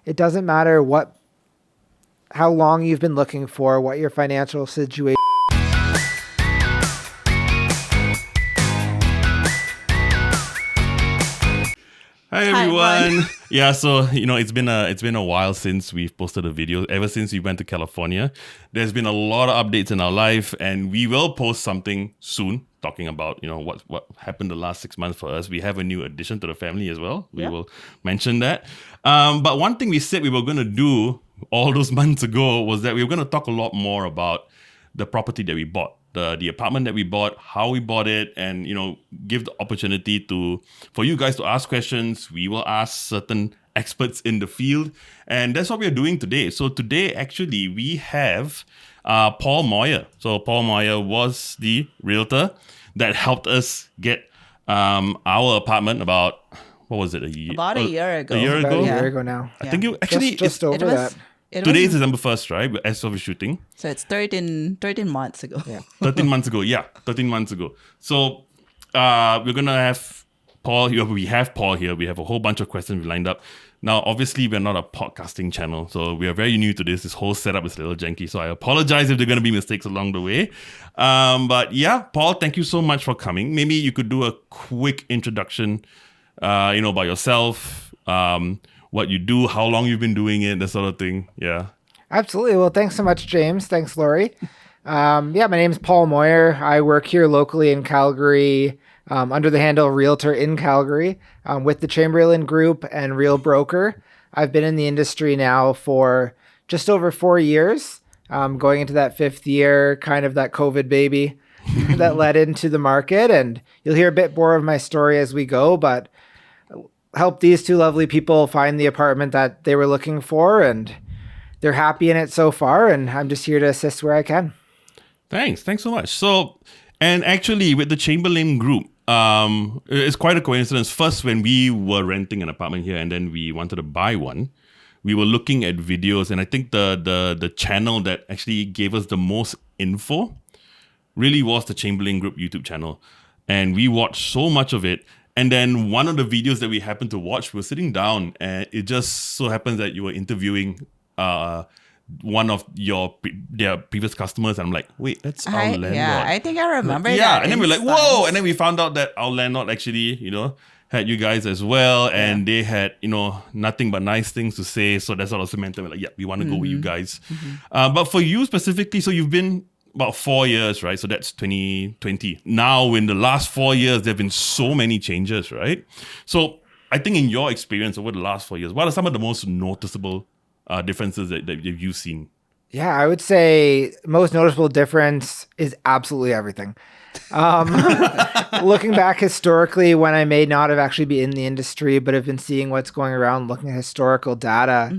It doesn't matter how long you've been looking for, what your financial situation. Hi everyone. Yeah, so it's been a while since we've posted a video. Ever since we went to California, there's been a lot of updates in our life, and we will post something soon talking about what happened the last 6 months for us. We have a new addition to the family as well. We will mention that. But one thing we said we were going to do all those months ago was that we were going to talk a lot more about the property that we bought. The apartment that we bought, how we bought it, and give the opportunity for you guys to ask questions. We will ask certain experts in the field, and that's what we are doing today. So today, actually, we have Paul Moyer. So Paul Moyer was the realtor that helped us get our apartment about, what was it, About a year ago. A year ago? About a year ago now. I think it actually just over that. Today is December 1st, right? As of shooting. So it's 13 months ago. Yeah. 13 months ago. Yeah, 13 months ago. So we're going to have Paul here. We have Paul here. We have a whole bunch of questions lined up. Now, obviously, we're not a podcasting channel, so we are very new to this. This whole setup is a little janky, so I apologize if there are going to be mistakes along the way. But yeah, Paul, thank you so much for coming. Maybe you could do a quick introduction, about yourself, what you do, how long you've been doing it, that sort of thing. Yeah. Absolutely. Well, thanks so much, James. Thanks, Lori. My name is Paul Moyer. I work here locally in Calgary under the handle Realtor in Calgary with the Chamberlain Group and Real Broker. I've been in the industry now for just over 4 years, going into that 5th year, kind of that COVID baby that led into the market. And you'll hear a bit more of my story as we go, but help these two lovely people find the apartment that they were looking for, and they're happy in it so far, and I'm just here to assist where I can. Thanks so much. So, and actually with the Chamberlain Group, it's quite a coincidence. First, when we were renting an apartment here and then we wanted to buy one, we were looking at videos, and I think the channel that actually gave us the most info really was the Chamberlain Group YouTube channel. And we watched so much of it. And then one of the videos that we happened to watch, we were sitting down, and it just so happens that you were interviewing one of their previous customers. And I'm like, wait, that's our landlord. Yeah, I think I remember that. Yeah, and then we're like, whoa. And then we found out that our landlord actually, had you guys as well. And they had, nothing but nice things to say. So that's sort of cemented. We're like, yeah, we want to go with you guys. But for you specifically, so you've been about 4 years, right? So that's 2020. Now, in the last 4 years, there have been so many changes, right? So I think in your experience over the last 4 years, what are some of the most noticeable differences that you've seen? Yeah, I would say most noticeable difference is absolutely everything. Looking back historically, when I may not have actually been in the industry, but have been seeing what's going around, looking at historical data,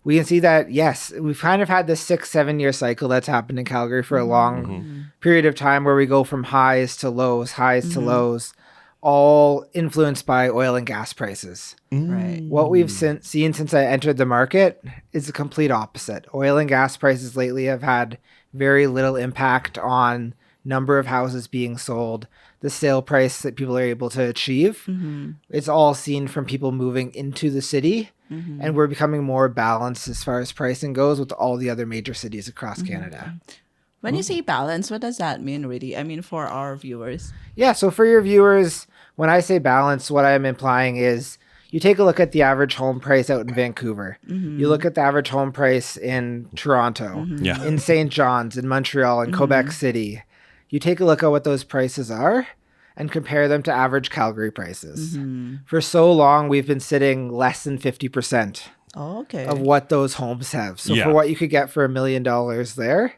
we can see that, yes, we've kind of had this 6-7 year cycle that's happened in Calgary for a long period of time, where we go from highs to lows, to lows, all influenced by oil and gas prices. Right. What we've seen since I entered the market is the complete opposite. Oil and gas prices lately have had very little impact on number of houses being sold, the sale price that people are able to achieve. It's all seen from people moving into the city. And we're becoming more balanced as far as pricing goes with all the other major cities across Canada. When you say balance, what does that mean, really? I mean, for our viewers. Yeah, so for your viewers, when I say balance, what I'm implying is you take a look at the average home price out in Vancouver. You look at the average home price in Toronto, in St. John's, in Montreal, in Quebec City. You take a look at what those prices are and compare them to average Calgary prices. For so long, we've been sitting less than 50% of what those homes have. So for what you could get for $1 million there,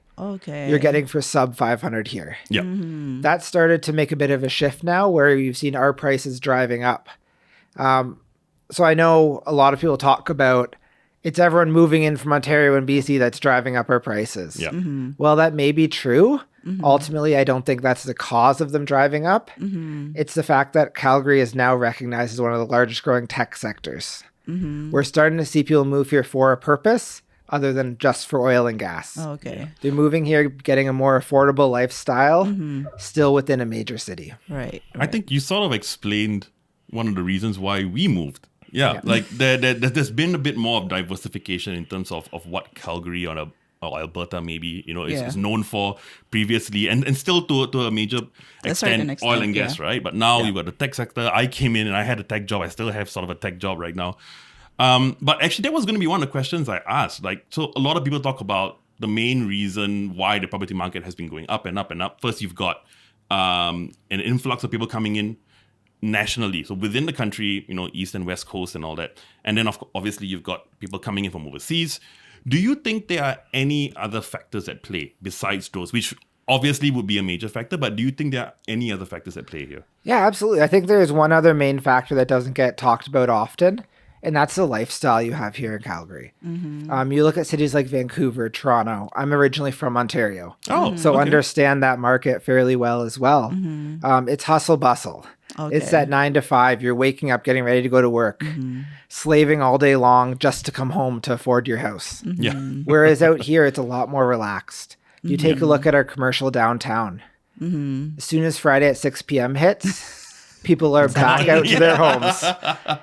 you're getting for sub 500 here. That started to make a bit of a shift now, where you've seen our prices driving up. So I know a lot of people talk about it's everyone moving in from Ontario and BC that's driving up our prices. Well, that may be true. Ultimately, I don't think that's the cause of them driving up. It's the fact that Calgary is now recognized as one of the largest growing tech sectors. We're starting to see people move here for a purpose other than just for oil and gas. They're moving here, getting a more affordable lifestyle, still within a major city. Right. I think you sort of explained one of the reasons why we moved. Yeah, like there's been a bit more of diversification in terms of what Calgary or Alberta maybe, is known for previously and still to a major extent, oil and gas, right? But now you've got the tech sector. I came in and I had a tech job. I still have sort of a tech job right now. But actually that was going to be one of the questions I asked. Like, so a lot of people talk about the main reason why the property market has been going up and up and up. First, you've got an influx of people coming in nationally, so within the country, East and West Coast and all that. And then obviously you've got people coming in from overseas. Do you think there are any other factors at play besides those, which obviously would be a major factor, but do you think there are any other factors at play here? Yeah, absolutely. I think there's one other main factor that doesn't get talked about often, and that's the lifestyle you have here in Calgary. You look at cities like Vancouver, Toronto. I'm originally from Ontario. So understand that market fairly well as well. It's hustle bustle. Okay. It's that 9 to 5. You're waking up, getting ready to go to work, slaving all day long just to come home to afford your house. Whereas out here, it's a lot more relaxed. You take a look at our commercial downtown. As soon as Friday at 6 p.m. hits, people are back out to their homes.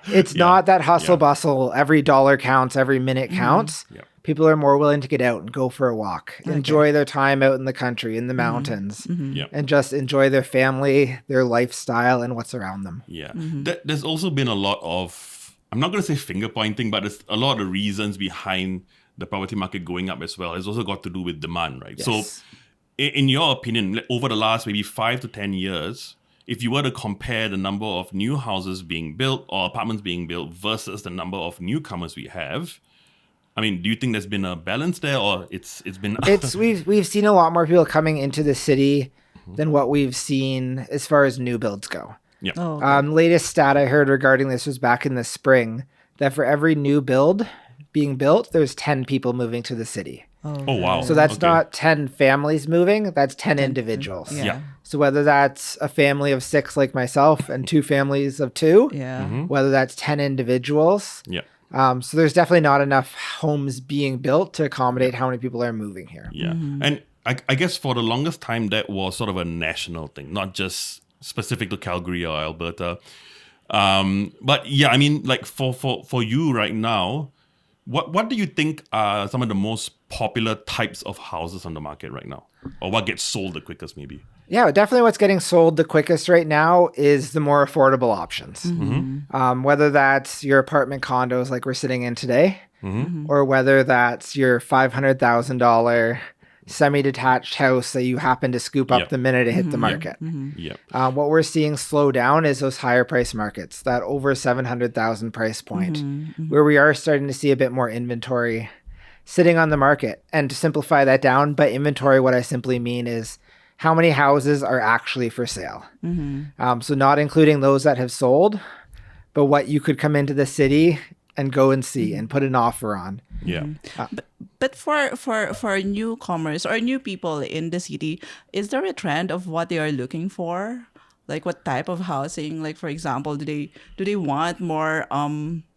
It's not that hustle bustle. Every dollar counts. Every minute counts. People are more willing to get out and go for a walk, enjoy their time out in the country, in the mountains, and just enjoy their family, their lifestyle, and what's around them. There's also been a lot of, I'm not going to say finger pointing, but there's a lot of reasons behind the property market going up as well. It's also got to do with demand, right? So in your opinion, over the last maybe 5 to 10 years, if you were to compare the number of new houses being built or apartments being built versus the number of newcomers we have, I mean, do you think there's been a balance there, or it's been? We've seen a lot more people coming into the city than what we've seen as far as new builds go. Latest stat I heard regarding this was back in the spring that for every new build being built, there's 10 people moving to the city. Oh wow! So that's not 10 families moving; that's 10 individuals. So whether that's a family of 6 like myself and 2 families of 2, whether that's 10 individuals. So there's definitely not enough homes being built to accommodate how many people are moving here. And I guess for the longest time, that was sort of a national thing, not just specific to Calgary or Alberta. But yeah, I mean, like for you right now, what do you think are some of the most popular types of houses on the market right now? Or what gets sold the quickest maybe? Yeah, definitely what's getting sold the quickest right now is the more affordable options. Whether that's your apartment condos like we're sitting in today, or whether that's your $500,000 semi-detached house that you happen to scoop up the minute it hit the market. What we're seeing slow down is those higher price markets, that over 700,000 price point, where we are starting to see a bit more inventory sitting on the market. And to simplify that down, by inventory, what I simply mean is how many houses are actually for sale. So not including those that have sold, but what you could come into the city and go and see and put an offer on. But for newcomers or new people in the city, is there a trend of what they are looking for? Like what type of housing? Like for example, do they want more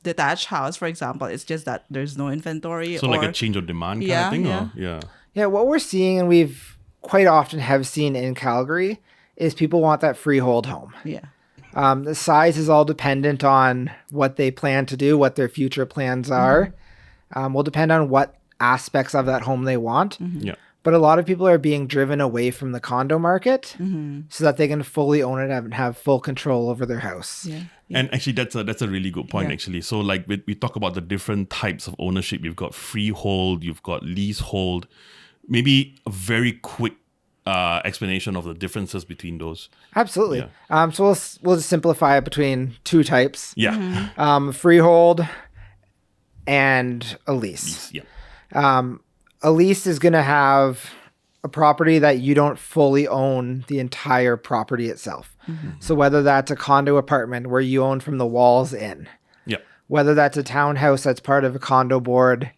detached house? For example, it's just that there's no inventory. So like a change of demand kind of thing? Yeah, what we're seeing, and we've quite often have seen in Calgary, is people want that freehold home. The size is all dependent on what they plan to do, what their future plans are. Will depend on what aspects of that home they want. But a lot of people are being driven away from the condo market so that they can fully own it and have full control over their house. And actually, that's a really good point, actually. So like we talk about the different types of ownership. You've got freehold, you've got leasehold. Maybe a very quick explanation of the differences between those. Absolutely. So we'll just simplify it between 2 types. Freehold and a lease. A lease is going to have a property that you don't fully own the entire property itself. So whether that's a condo apartment where you own from the walls in, whether that's a townhouse that's part of a condo board,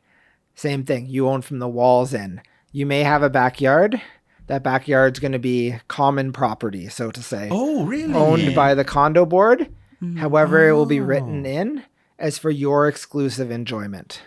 same thing, you own from the walls in. You may have a backyard. That backyard's going to be common property, so to say. Oh, really? Owned by the condo board. However, it will be written in as for your exclusive enjoyment.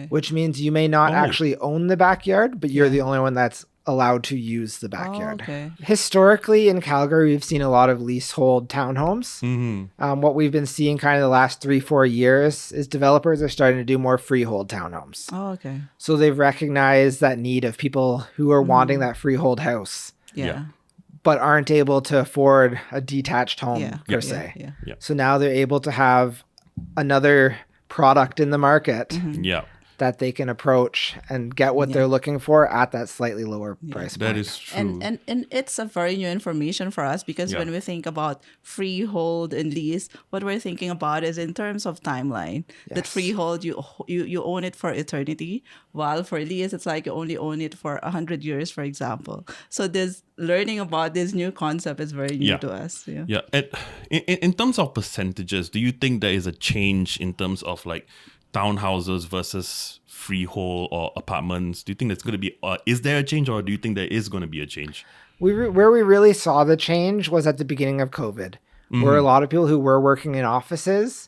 Which means you may not actually own the backyard, but you're the only one that's allowed to use the backyard. Okay. Historically, in Calgary, we've seen a lot of leasehold townhomes. Mm-hmm. What we've been seeing kind of the last 3-4 years is developers are starting to do more freehold townhomes. Oh, okay. So they've recognized that need of people who are wanting that freehold house, Yeah. but aren't able to afford a detached home Yeah. per Yeah. se. Yeah. So now they're able to have another product in the market Yeah. that they can approach and get what they're looking for at that slightly lower price point. That is true. And it's a very new information for us because Yeah. when we think about freehold and lease, what we're thinking about is in terms of timeline. That Yes. freehold you own it for eternity, while for lease it's like you only own it for 100 years, for example. So this learning about this new concept is very new Yeah. to us. Yeah. Yeah. In terms of percentages, do you think there is a change in terms of like townhouses versus freehold or apartments? Do you think that's going to be, is there a change, or do you think there is going to be a change? Where we really saw the change was at the beginning of COVID, where a lot of people who were working in offices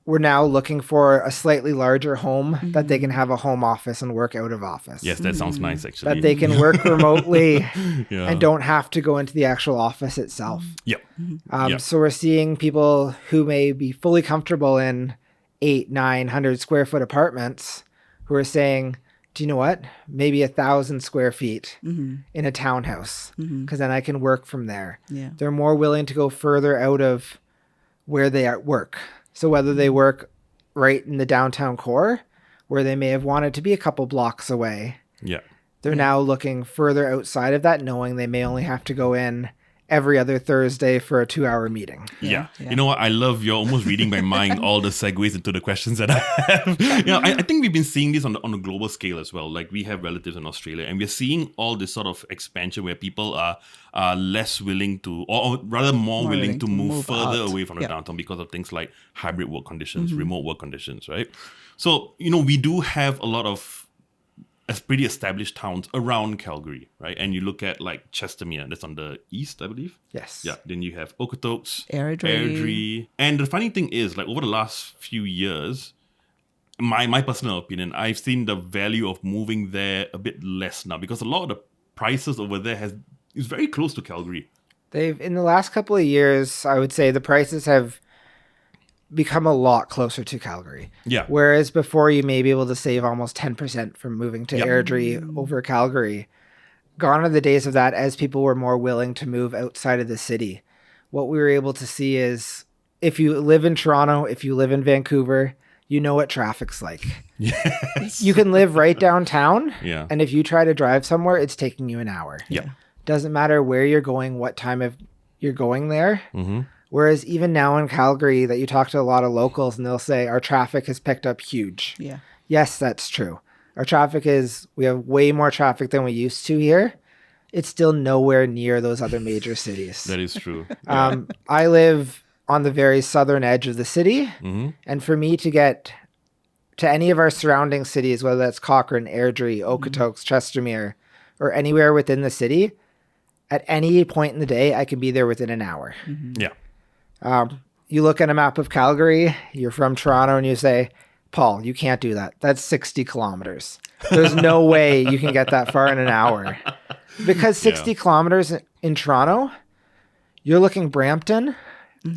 were now looking for a slightly larger home that they can have a home office and work out of office. Yes, that sounds nice actually. That they can work remotely Yeah. and don't have to go into the actual office itself. Yep. Yeah. So we're seeing people who may be fully comfortable in 800-900 square foot apartments who are saying, do you know what? Maybe 1,000 square feet in a townhouse, because then I can work from there. Yeah. They're more willing to go further out of where they are at work. So whether they work right in the downtown core, where they may have wanted to be a couple blocks away, Yeah. they're now looking further outside of that, knowing they may only have to go in every other Thursday for a 2-hour meeting. Yeah. Yeah. You know what? I love you're almost reading my mind, all the segues into the questions that I have. I think we've been seeing this on a global scale as well. Like we have relatives in Australia, and we're seeing all this sort of expansion where people are less willing to, or rather more willing to move further out. away from the Yeah. downtown because of things like hybrid work conditions, remote work conditions, right? So, we do have a lot of pretty established towns around Calgary, right? And you look at like Chestermere, that's on the east, I believe. Yes. Yeah. Then you have Okotoks, Airdrie. And the funny thing is, like over the last few years, my personal opinion, I've seen the value of moving there a bit less now because a lot of the prices over there is very close to Calgary. They've, in the last couple of years, I would say the prices have become a lot closer to Calgary. Yeah. Whereas before you may be able to save almost 10% from moving to Yep. Airdrie over Calgary. Gone are the days of that as people were more willing to move outside of the city. What we were able to see is if you live in Toronto, if you live in Vancouver, you know what traffic's like. Yes. You can live right downtown, Yeah. and if you try to drive somewhere, it's taking you an hour. Yep. Doesn't matter where you're going, what time of you're going there. Mm-hmm. Whereas even now in Calgary, that you talk to a lot of locals and they'll say our traffic has picked up huge. Yeah. Yes, that's true. Our traffic we have way more traffic than we used to here. It's still nowhere near those other major cities. That is true. I live on the very southern edge of the city. Mm-hmm. And for me to get to any of our surrounding cities, whether that's Cochrane, Airdrie, Okotoks, Chestermere, or anywhere within the city, at any point in the day, I can be there within an hour. Yeah. You look at a map of Calgary, you're from Toronto, and you say, Paul, you can't do that. That's 60 kilometers. There's no way you can get that far in an hour. Because 60 kilometers in Toronto, you're looking Brampton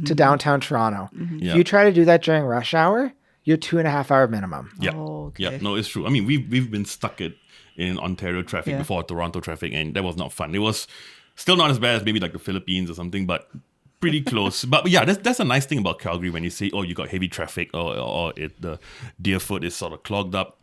to downtown Toronto. Yeah. If you try to do that during rush hour, you're 2.5 hour minimum. Yeah. Oh, okay. Yeah. No, it's true. I mean, we've been stuck in Ontario traffic before, Toronto traffic, and that was not fun. It was still not as bad as maybe like the Philippines or something, but pretty close. But yeah, that's a nice thing about Calgary when you say, oh, you got heavy traffic or the Deerfoot is sort of clogged up.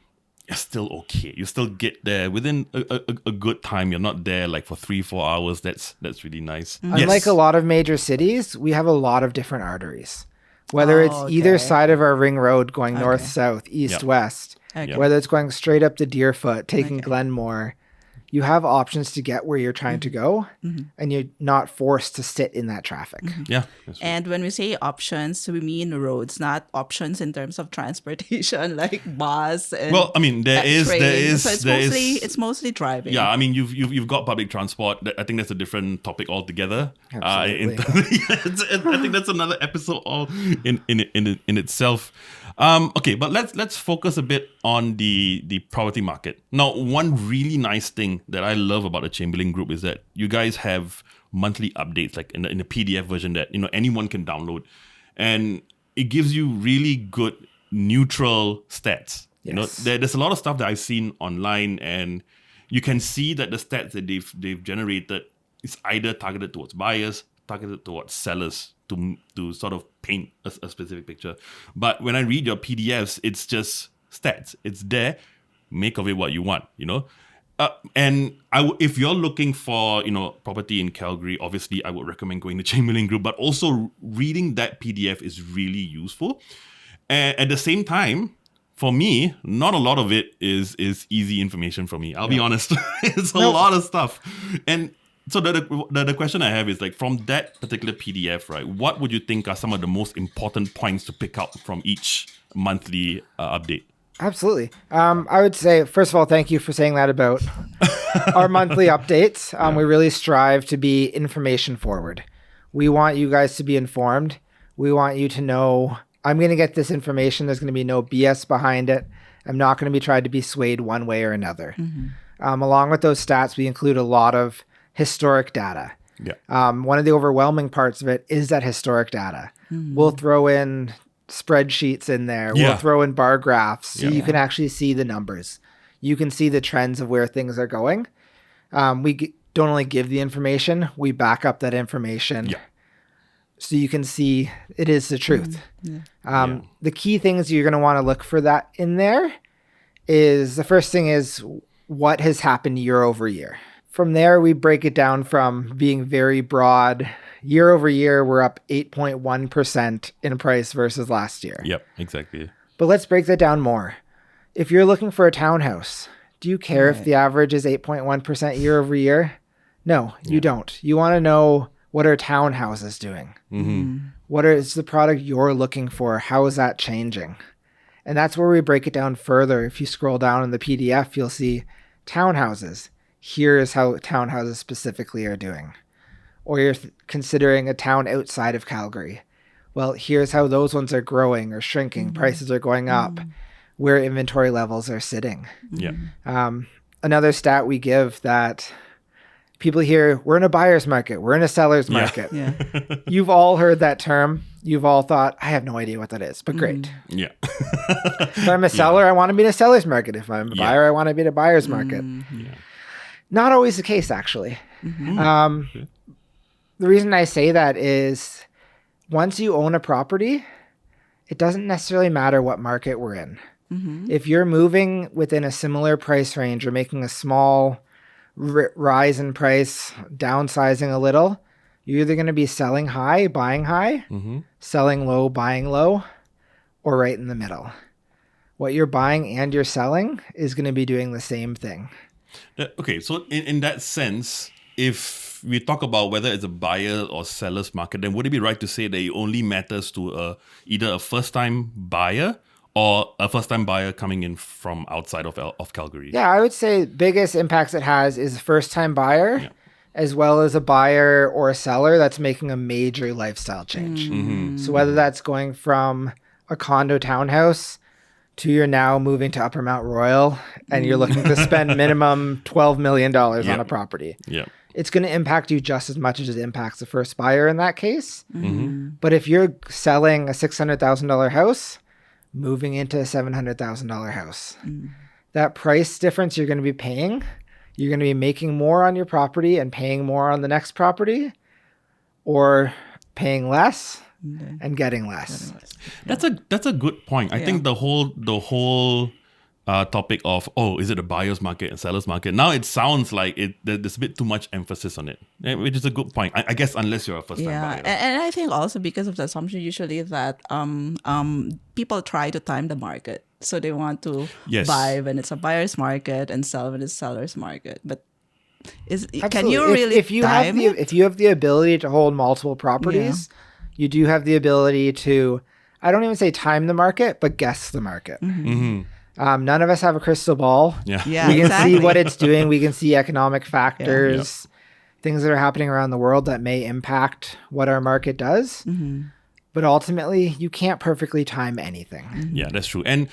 You're still okay. You still get there within a good time. You're not there like for 3-4 hours. That's really nice. Unlike a lot of major cities, we have a lot of different arteries. Whether it's either side of our ring road going north, south, east, west, Okay. whether it's going straight up to Deerfoot, taking Glenmore, you have options to get where you're trying to go, and you're not forced to sit in that traffic. Yeah. That's right. And when we say options, we mean roads, not options in terms of transportation like bus and Well, I mean, there is. So it's mostly driving. Yeah, I mean, you've got public transport. I think that's a different topic altogether. Absolutely. I think that's another episode all in itself. Okay, but let's focus a bit on the property market. Now, one really nice thing that I love about the Chamberlain Group is that you guys have monthly updates, like in the PDF version that anyone can download, and it gives you really good neutral stats. Yes. There's a lot of stuff that I've seen online, and you can see that the stats that they've generated is either targeted towards buyers, targeted towards sellers, to sort of paint a specific picture. But when I read your PDFs, it's just stats. It's there. Make of it what you want. And if you're looking for property in Calgary, obviously I would recommend going to Chamberlain Group. But also reading that PDF is really useful. And at the same time, for me, not a lot of it is easy information for me. I'll be honest. It's a lot of stuff. And so the question I have is, like, from that particular PDF, right, what would you think are some of the most important points to pick out from each monthly update? Absolutely. I would say, first of all, thank you for saying that about our monthly updates. We really strive to be information forward. We want you guys to be informed. We want you to know, I'm going to get this information. There's going to be no BS behind it. I'm not going to be tried to be swayed one way or another. Along with those stats, we include a lot of historic data. One of the overwhelming parts of it is that historic data. We'll throw in spreadsheets in there. We'll throw in bar graphs so you can actually see the numbers. You can see the trends of where things are going. We don't only give the information, we back up that information so you can see it is the truth. The key things you're going to want to look for that in there is, the first thing is what has happened year over year. From there, we break it down from being very broad. Year over year, we're up 8.1% in price versus last year. Yep, exactly. But let's break that down more. If you're looking for a townhouse, do you care if the average is 8.1% year over year? No, you don't. You want to know, what are townhouses doing? What is the product you're looking for? How is that changing? And that's where we break it down further. If you scroll down in the PDF, you'll see townhouses. Here's how townhouses specifically are doing. Or you're considering a town outside of Calgary. Well, here's how those ones are growing or shrinking. Prices are going up. Where inventory levels are sitting. Another stat we give that people hear, we're in a buyer's market. We're in a seller's market. You've all heard that term. You've all thought, I have no idea what that is, but great. If I'm a seller, I want to be in a seller's market. If I'm a buyer, I want to be in a buyer's market. Not always the case, actually. The reason I say that is, once you own a property, it doesn't necessarily matter what market we're in. If you're moving within a similar price range or making a small rise in price, downsizing a little, you're either going to be selling high, buying high, selling low, buying low, or right in the middle. What you're buying and you're selling is going to be doing the same thing. Okay, so in that sense, if we talk about whether it's a buyer or seller's market, then would it be right to say that it only matters to either a first-time buyer or a first-time buyer coming in from outside of Calgary? Yeah, I would say biggest impacts it has is a first-time buyer, as well as a buyer or a seller that's making a major lifestyle change. So whether that's going from a condo townhouse to you're now moving to Upper Mount Royal and you're looking to spend minimum $12 million on a property. It's going to impact you just as much as it impacts the first buyer in that case. But if you're selling a $600,000 house, moving into a $700,000 house, that price difference you're going to be paying, you're going to be making more on your property and paying more on the next property, or paying less and getting less. That's a good point. I think the whole topic of, is it a buyer's market and seller's market? Now it sounds like there's a bit too much emphasis on it, which is a good point. I guess unless you're a first-time buyer. And I think also because of the assumption usually that people try to time the market. So they want to buy when it's a buyer's market and sell when it's seller's market. But can you really if you have the ability to hold multiple properties, you do have the ability to, I don't even say time the market, but guess the market. None of us have a crystal ball. We can see what it's doing. We can see economic factors, things that are happening around the world that may impact what our market does. But ultimately, you can't perfectly time anything. Yeah, that's true. And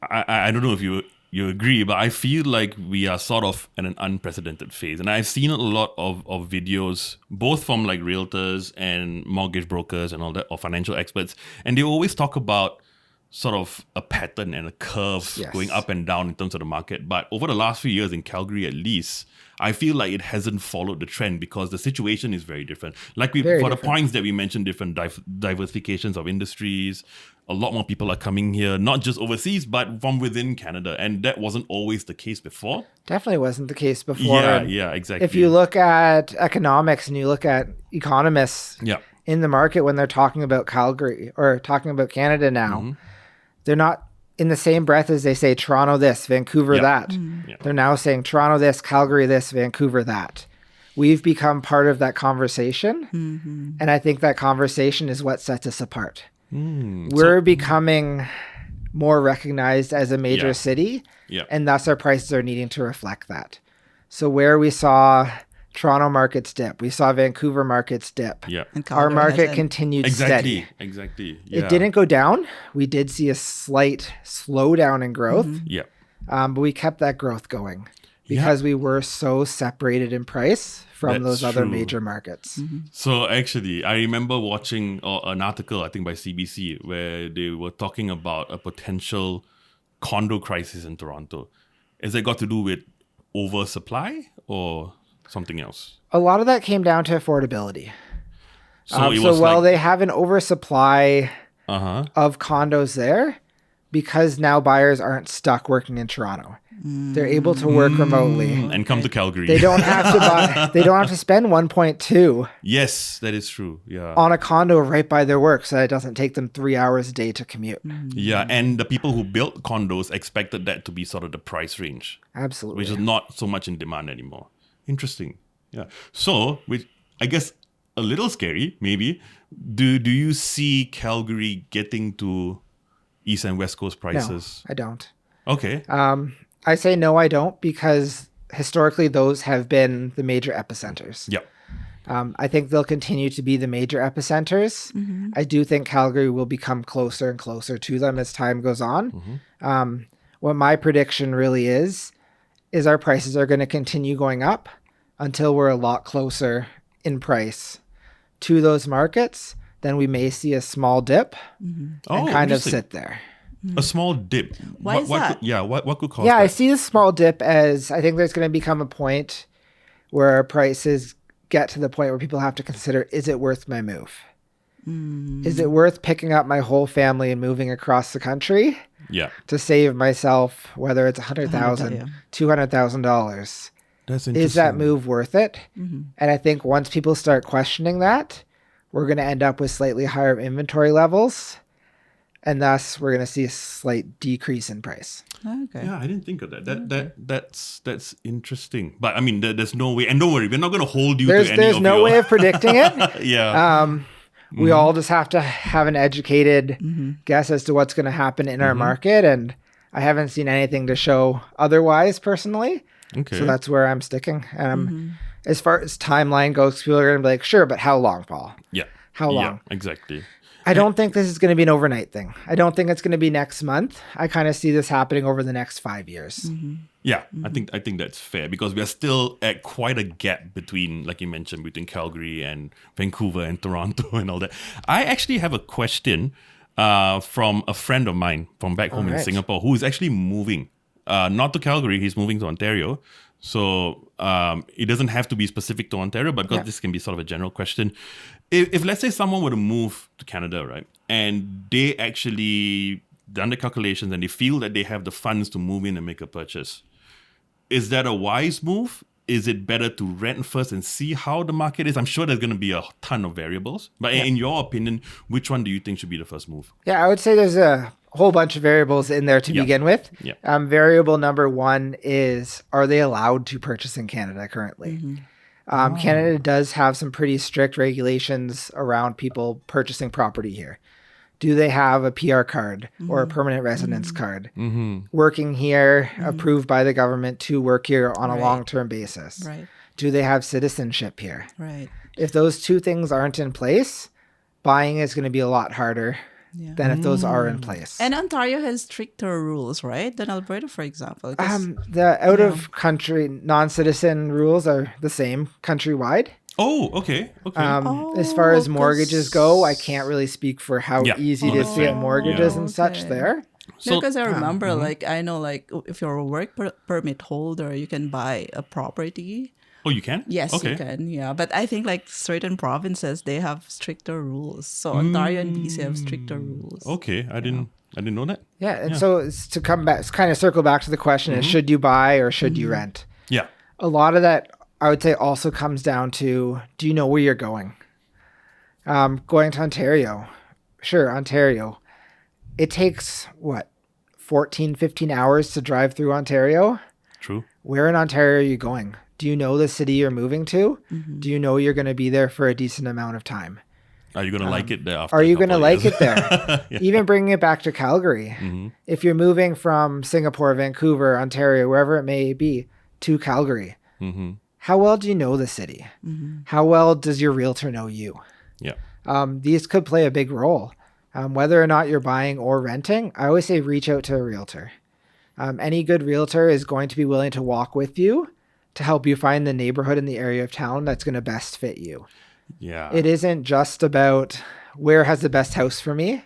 I don't know if you agree, but I feel like we are sort of in an unprecedented phase. And I've seen a lot of videos, both from like realtors and mortgage brokers and all that, or financial experts. And they always talk about sort of a pattern and a curve going up and down in terms of the market. But over the last few years in Calgary, at least, I feel like it hasn't followed the trend because the situation is very different. Like the points that we mentioned, different diversifications of industries, a lot more people are coming here, not just overseas, but from within Canada. And that wasn't always the case before. Definitely wasn't the case before. Yeah, exactly. If you look at economics and you look at economists in the market when they're talking about Calgary or talking about Canada now, they're not in the same breath as they say Toronto this, Vancouver that. They're now saying Toronto this, Calgary this, Vancouver that. We've become part of that conversation. And I think that conversation is what sets us apart. We're becoming more recognized as a major city, and thus our prices are needing to reflect that. So where we saw Toronto markets dip, we saw Vancouver markets dip. Our market continued steady. Exactly. It didn't go down. We did see a slight slowdown in growth. But we kept that growth going because we were so separated in price from those other major markets. So actually, I remember watching an article, I think by CBC, where they were talking about a potential condo crisis in Toronto. Has it got to do with oversupply or something else? A lot of that came down to affordability. So they have an oversupply of condos there because now buyers aren't stuck working in Toronto. They're able to work remotely and come to Calgary. They don't have to buy. They don't have to spend 1.2. Yes, that is true. Yeah, on a condo right by their work, so that it doesn't take them 3 hours a day to commute. Yeah, and the people who built condos expected that to be sort of the price range. Absolutely, which is not so much in demand anymore. Interesting. Yeah. So, which I guess a little scary, maybe. Do you see Calgary getting to East and West Coast prices? No, I don't. Okay. I say no, I don't, because historically those have been the major epicenters. Yep. I think they'll continue to be the major epicenters. I do think Calgary will become closer and closer to them as time goes on. What my prediction really is our prices are going to continue going up until we're a lot closer in price to those markets. Then we may see a small dip and kind of sit there. A small dip. Why is that? What could cause that? Yeah, I see the small dip as I think there's going to become a point where prices get to the point where people have to consider, is it worth my move? Is it worth picking up my whole family and moving across the country? Yeah. To save myself, whether it's $100,000, $200,000. That's interesting. Is that move worth it? And I think once people start questioning that, we're going to end up with slightly higher inventory levels. And thus, we're going to see a slight decrease in price. Okay. Yeah, I didn't think of that. That's interesting. But I mean, there's no way. And don't worry, we're not going to hold you to any of There's no way of predicting it. Yeah. We all just have to have an educated guess as to what's going to happen in our market. And I haven't seen anything to show otherwise personally. Okay. So that's where I'm sticking. As far as timeline goes, people are going to be like, sure, but how long, Paul? Yeah. How long? Yeah, exactly. I don't think this is going to be an overnight thing. I don't think it's going to be next month. I kind of see this happening over the next 5 years. Yeah, I think that's fair because we are still at quite a gap between, like you mentioned, between Calgary and Vancouver and Toronto and all that. I actually have a question from a friend of mine from back home in Singapore who is actually moving, not to Calgary, he's moving to Ontario. So it doesn't have to be specific to Ontario, but because this can be sort of a general question. If let's say someone were to move to Canada, right, and they actually done the calculations and they feel that they have the funds to move in and make a purchase, is that a wise move? Is it better to rent first and see how the market is? I'm sure there's going to be a ton of variables, but in your opinion, which one do you think should be the first move? Yeah, I would say there's a whole bunch of variables in there to begin with. Variable number one is, are they allowed to purchase in Canada currently? Canada does have some pretty strict regulations around people purchasing property here. Do they have a PR card or a permanent residence card? Working here, approved by the government to work here on a long-term basis? Do they have citizenship here? If those two things aren't in place, buying is going to be a lot harder than if those are in place. And Ontario has stricter rules, right, than Alberta, for example. 'Cause- The out of country non-citizen rules are the same countrywide. Oh, okay. As far as 'cause- mortgages go, I can't really speak for how easy it is to get mortgages and such okay. there. So- because I remember, like, I know, like, if you're a work permit holder, you can buy a property. Oh, you can? Yes, Okay. you can. Yeah, but I think like certain provinces they have stricter rules. So Ontario and BC have stricter rules. Okay, I didn't know that. Yeah, and so it's to come back, kind of circle back to the question: is should you buy or should you rent? Yeah. A lot of that, I would say, also comes down to: do you know where you're going? Going to Ontario, sure, Ontario. It takes 14, 15 hours to drive through Ontario. True. Where in Ontario are you going? Do you know the city you're moving to? Do you know you're going to be there for a decent amount of time? Are you gonna like it there? After Are you going to like it there? Even bringing it back to Calgary. If you're moving from Singapore, Vancouver, Ontario, wherever it may be, to Calgary, how well do you know the city? How well does your realtor know you? Yeah. These could play a big role. Whether or not you're buying or renting, I always say reach out to a realtor. Any good realtor is going to be willing to walk with you to help you find the neighborhood in the area of town that's going to best fit you. Yeah. It isn't just about where has the best house for me.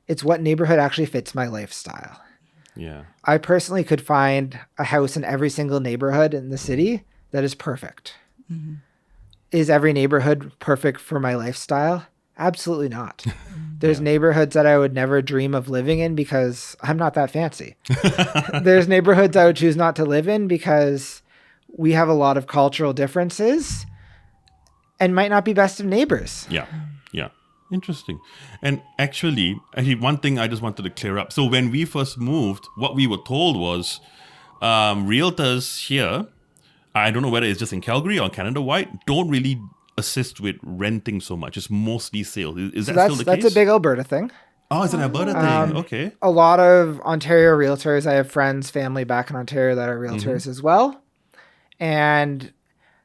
It's what neighborhood actually fits my lifestyle. Yeah. I personally could find a house in every single neighborhood in the city that is perfect. Is every neighborhood perfect for my lifestyle? Absolutely not. There's neighborhoods that I would never dream of living in because I'm not that fancy. There's neighborhoods I would choose not to live in because we have a lot of cultural differences and might not be best of neighbors. Yeah. Yeah. Interesting. And actually, one thing I just wanted to clear up. So when we first moved, what we were told was realtors here, I don't know whether it's just in Calgary or Canada-wide, don't really assist with renting so much. It's mostly sales. Is that still the case? That's a big Alberta thing. Oh, it's an Alberta thing. Okay. A lot of Ontario realtors, I have friends, family back in Ontario that are realtors as well. And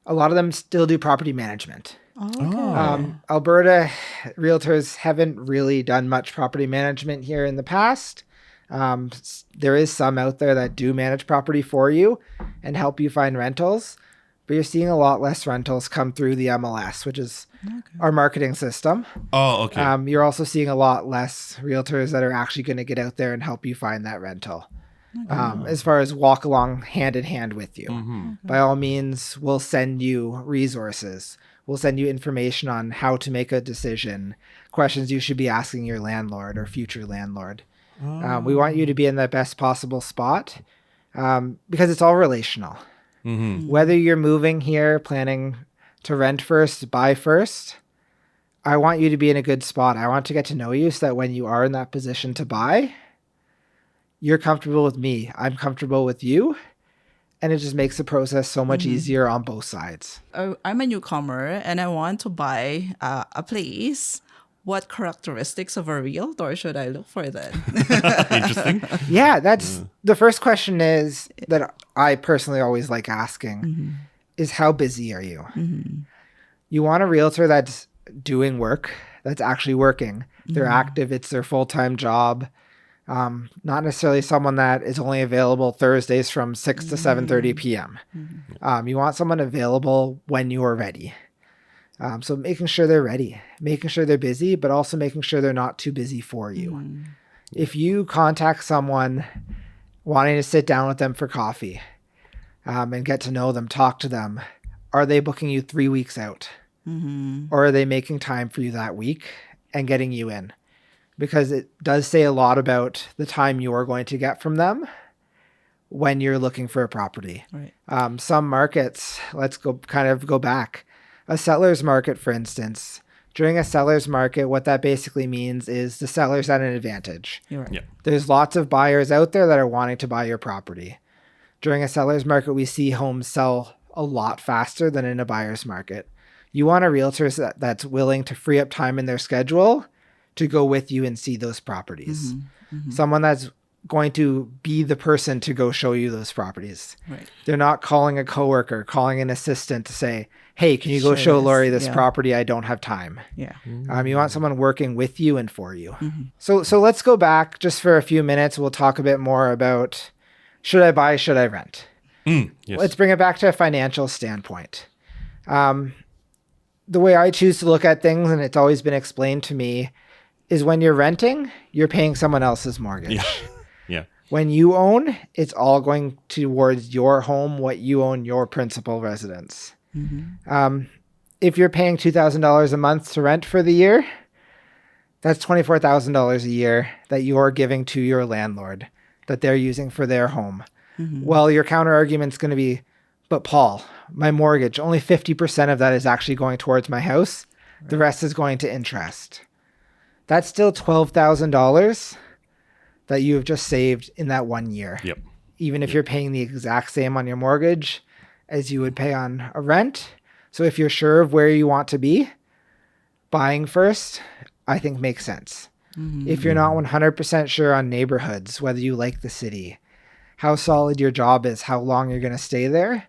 a lot of them still do property management. Alberta realtors haven't really done much property management here in the past. There is some out there that do manage property for you and help you find rentals, but you're seeing a lot less rentals come through the MLS, which is our marketing system. Oh, okay. You're also seeing a lot less realtors that are actually going to get out there and help you find that rental. As far as walk along hand in hand with you. By all means, we'll send you resources. We'll send you information on how to make a decision, questions you should be asking your landlord or future landlord. We want you to be in the best possible spot because it's all relational. Whether you're moving here, planning to rent first, buy first, I want you to be in a good spot. I want to get to know you so that when you are in that position to buy, you're comfortable with me. I'm comfortable with you. And it just makes the process so much easier on both sides. I'm a newcomer and I want to buy a place. What characteristics of a realtor should I look for then? Interesting. Yeah, that's the first question is that I personally always like asking is how busy are you? You want a realtor that's doing work, that's actually working. They're active. It's their full-time job. Not necessarily someone that is only available Thursdays from 6 to 7:30 p.m. You want someone available when you are ready. So making sure they're ready, making sure they're busy, but also making sure they're not too busy for you. If you contact someone wanting to sit down with them for coffee and get to know them, talk to them, are they booking you 3 weeks out? Or are they making time for you that week and getting you in? Because it does say a lot about the time you're going to get from them when you're looking for a property. Right. Some markets, let's go back. A seller's market, for instance. During a seller's market, what that basically means is the seller's at an advantage. You're right. Yeah. There's lots of buyers out there that are wanting to buy your property. During a seller's market, we see homes sell a lot faster than in a buyer's market. You want a realtor that's willing to free up time in their schedule to go with you and see those properties. Someone that's going to be the person to go show you those properties. Right. They're not calling a coworker, calling an assistant to say, hey, can you go Sure show is. Lori this Yeah. property? I don't have time. Yeah. You want someone working with you and for you. So let's go back just for a few minutes. We'll talk a bit more about should I buy, should I rent? Yes. Let's bring it back to a financial standpoint. The way I choose to look at things, and it's always been explained to me, is when you're renting, you're paying someone else's mortgage. Yeah. Yeah. When you own, it's all going towards your home, what you own, your principal residence. If you're paying $2,000 a month to rent for the year, that's $24,000 a year that you're giving to your landlord that they're using for their home. Well, your counter argument's going to be, but Paul, my mortgage, only 50% of that is actually going towards my house. Right. The rest is going to interest. That's still $12,000 that you have just saved in that 1 year. Yep. Even if you're paying the exact same on your mortgage as you would pay on a rent. So if you're sure of where you want to be, buying first, I think makes sense. If you're not 100% sure on neighborhoods, whether you like the city, how solid your job is, how long you're going to stay there,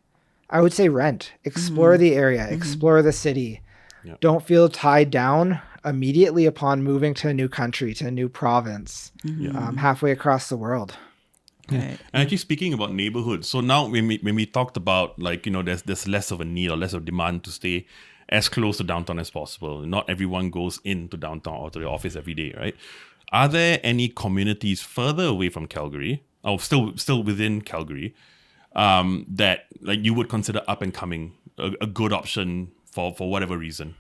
I would say rent. Explore the area, explore the city. Yep. Don't feel tied down immediately upon moving to a new country, to a new province, halfway across the world. Right. And actually speaking about neighborhoods, so now when we talked about there's less of a need or less of demand to stay as close to downtown as possible. Not everyone goes into downtown or to the office every day, right? Are there any communities further away from Calgary, or still within Calgary, that like you would consider up and coming a good option for whatever reason?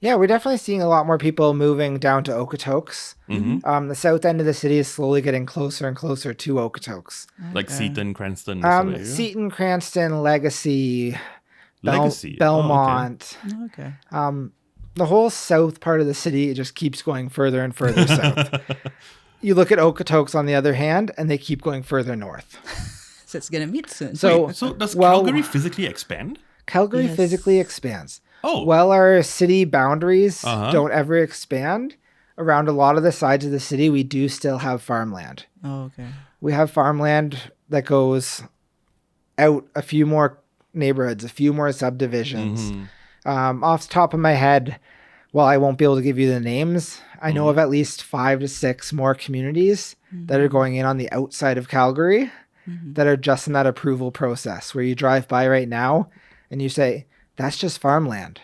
Yeah, we're definitely seeing a lot more people moving down to Okotoks. The south end of the city is slowly getting closer and closer to Okotoks. Like Seaton, Cranston, sort of area? Seaton, Cranston, Legacy, Legacy. Belmont. Okay. The whole south part of the city just keeps going further and further south. You look at Okotoks on the other hand, and they keep going further north. So it's going to meet soon. So does Calgary physically expand? Calgary Yes. physically expands. Oh. Well, our city boundaries don't ever expand. Around a lot of the sides of the city, we do still have farmland. Oh, okay. We have farmland that goes out a few more neighborhoods, a few more subdivisions. Off the top of my head, well, I won't be able to give you the names. I know of at least 5 to 6 more communities that are going in on the outside of Calgary that are just in that approval process where you drive by right now and you say, that's just farmland.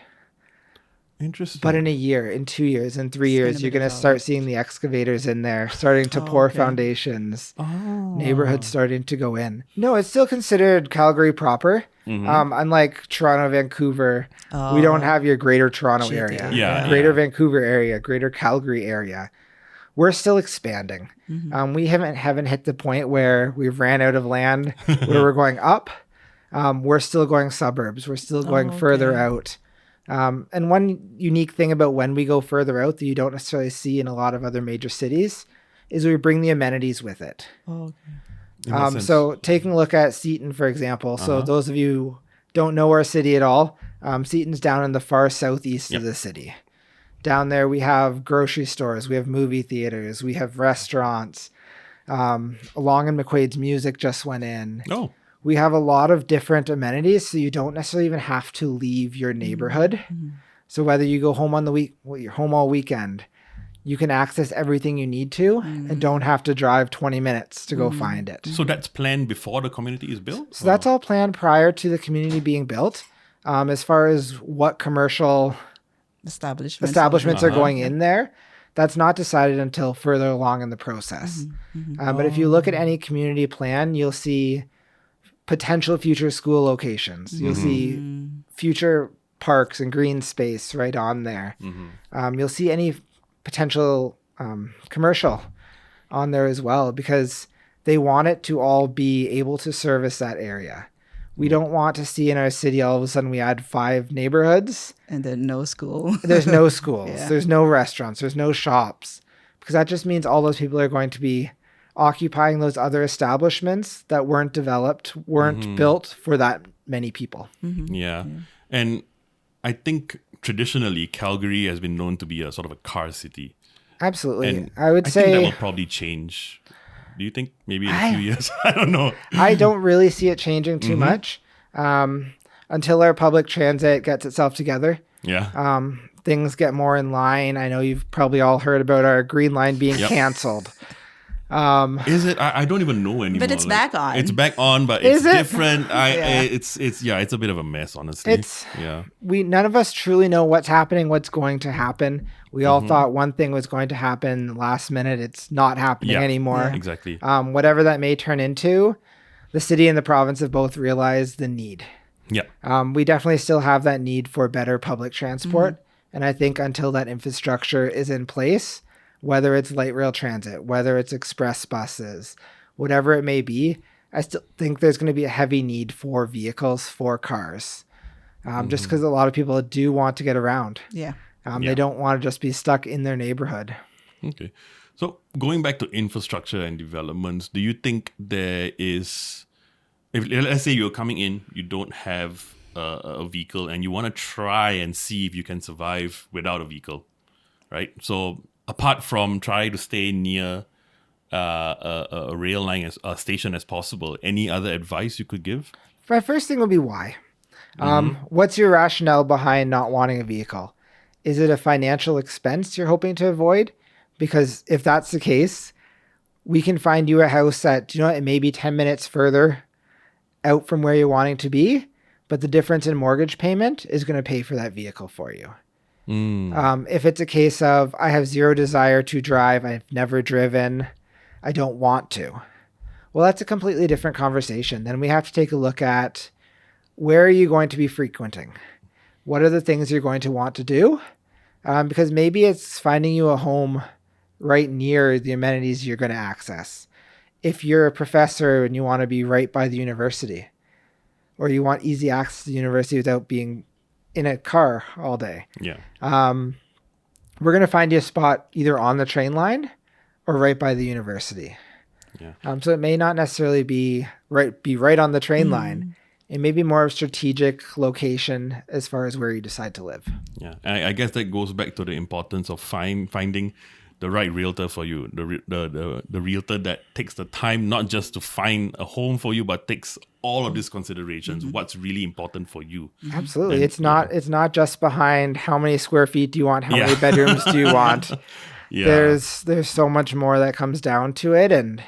Interesting. But in a year, in 2 years, in 3 years, gonna you're be going to start seeing the excavators in there, starting to pour foundations, neighborhoods starting to go in. No, it's still considered Calgary proper. Unlike Toronto, Vancouver, we don't have your greater Toronto GT. area, Yeah, greater yeah. Vancouver area, greater Calgary area. We're still expanding. We haven't hit the point where we've ran out of land where we're going up. We're still going suburbs. We're still going further out. And one unique thing about when we go further out that you don't necessarily see in a lot of other major cities is we bring the amenities with it. Oh, okay. So taking a look at Seaton, for example. So those of you who don't know our city at all, Seaton's down in the far southeast of the city. Down there, we have grocery stores, we have movie theaters, we have restaurants. Along in McQuaid's Music just went in. Oh. We have a lot of different amenities, so you don't necessarily even have to leave your neighborhood. So whether you go home on the week, you're home all weekend, you can access everything you need to and don't have to drive 20 minutes to go find it. So that's planned before the community is built? So that's all planned prior to the community being built. As far as what commercial establishments are going in there, that's not decided until further along in the process. But if you look at any community plan, you'll see potential future school locations. You'll see future parks and green space right on there. You'll see any potential commercial on there as well because they want it to all be able to service that area. We don't want to see in our city all of a sudden we add 5 neighborhoods. And then no school. There's no schools. There's no restaurants. There's no shops. Because that just means all those people are going to be occupying those other establishments that weren't developed, weren't built for that many people. Yeah. And I think traditionally Calgary has been known to be a sort of a car city. Absolutely. And I would I think that say will probably change. Do you think maybe in a few years? I don't know. I don't really see it changing too much. until our public transit gets itself together. Yeah. Things get more in line. I know you've probably all heard about our Green Line being canceled. Is it? I don't even know anymore. But it's back on. It's back on, but Is it's it? different. Yeah. It's a bit of a mess, honestly. None of us truly know what's happening, what's going to happen. We all thought one thing was going to happen last minute. It's not happening anymore. Yeah, exactly. Whatever that may turn into, the city and the province have both realized the need. Yeah. We definitely still have that need for better public transport. And I think until that infrastructure is in place, whether it's light rail transit, whether it's express buses, whatever it may be, I still think there's going to be a heavy need for vehicles, for cars, just because a lot of people do want to get around. Yeah. They don't want to just be stuck in their neighborhood. Okay. So going back to infrastructure and developments, do you think there is, if let's say you're coming in, you don't have a vehicle and you want to try and see if you can survive without a vehicle, right? So apart from try to stay near a rail line, as a station as possible, any other advice you could give? My first thing would be why. What's your rationale behind not wanting a vehicle? Is it a financial expense you're hoping to avoid? Because if that's the case, we can find you a house that, it may be 10 minutes further out from where you're wanting to be, but the difference in mortgage payment is going to pay for that vehicle for you. If it's a case of, I have zero desire to drive, I've never driven, I don't want to. Well, that's a completely different conversation. Then we have to take a look at, where are you going to be frequenting? What are the things you're going to want to do? Because maybe it's finding you a home right near the amenities you're going to access. If you're a professor and you want to be right by the university, or you want easy access to the university without being in a car all day. Yeah. We're going to find you a spot either on the train line or right by the university. Yeah. So it may not necessarily be right on the train line. It may be more of a strategic location as far as where you decide to live. Yeah. I guess that goes back to the importance of finding the right realtor for you, the realtor that takes the time not just to find a home for you, but takes all of these considerations, what's really important for you. Absolutely. It's not just behind how many square feet do you want, how many bedrooms do you want. There's so much more that comes down to it, and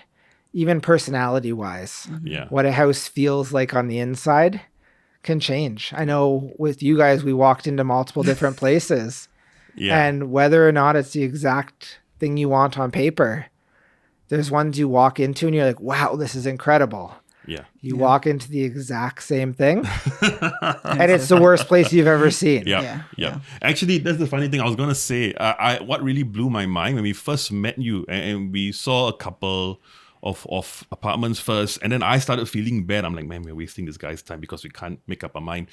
even personality wise, what a house feels like on the inside can change. I know with you guys, we walked into multiple different places. And whether or not it's the exact thing you want on paper, there's ones you walk into and you're like, wow, this is incredible. You walk into the exact same thing and it's the worst place you've ever seen. Yeah. Actually, that's the funny thing I was going to say. What really blew my mind when we first met you and we saw a couple of apartments first, and then I started feeling bad. I'm like, man, we're wasting this guy's time because we can't make up our mind.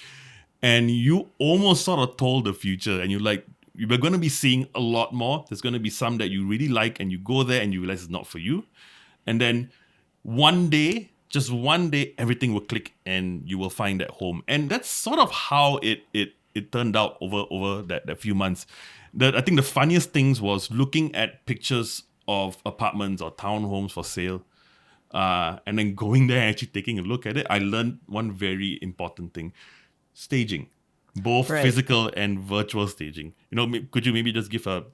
And you almost sort of told the future, and you're like, we're going to be seeing a lot more. There's going to be some that you really like, and you go there and you realize it's not for you. And then one day, just one day, everything will click and you will find that home. And that's sort of how it turned out over that few months. I think the funniest things was looking at pictures of apartments or townhomes for sale, and then going there and actually taking a look at it. I learned one very important thing: staging. Both physical and virtual staging. Could you maybe just give a